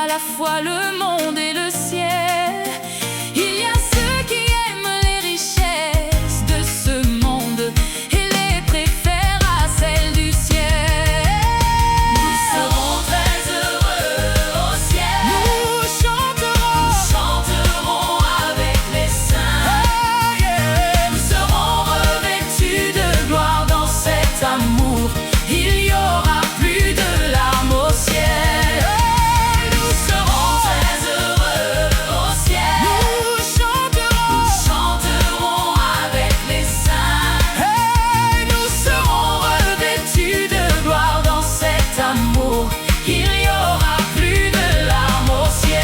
à la fois le monde et le ciel. Il y a ceux qui aiment les richesses de ce monde et les préfèrent à celles du ciel. Nous serons très heureux au ciel. Nous chanterons avec les saints. Nous serons revêtus de gloire dans cet amour. Il y aura plus de larmes au ciel. Nous serons très heureux au ciel. Nous chanterons avec les saints. Nous serons revêtus de gloire dans cet amour. Il y aura plus de larmes au ciel.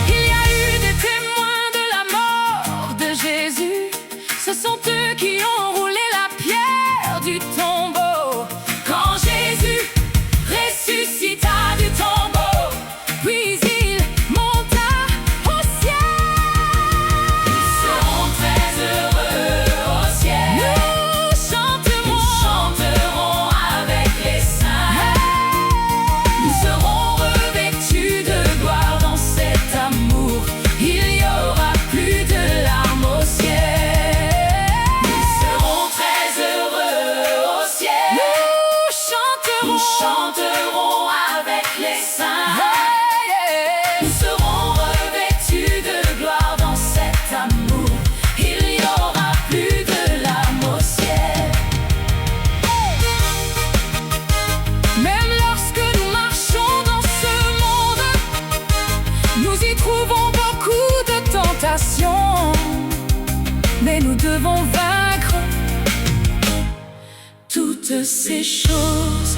Il y a eu des témoins de la mort de Jésus. Ce sont eux qui ont roulé la pierre du tombeau. Quand Jésus ressuscita du tombeau, puis il monta au ciel. Nous serons très heureux au ciel. Nous chanterons avec les saints. Nous serons revêtus de gloire dans cet amour. Il y aura plus de larmes au ciel. Nous serons très heureux au ciel. Nous chanterons avec les saints. Nous serons revêtus de gloire dans cet amour. Il y aura plus de larmes au ciel. Même lorsque nous marchons dans ce monde, nous y trouvons beaucoup de tentations. Mais nous devons vaincre toutes ces choses.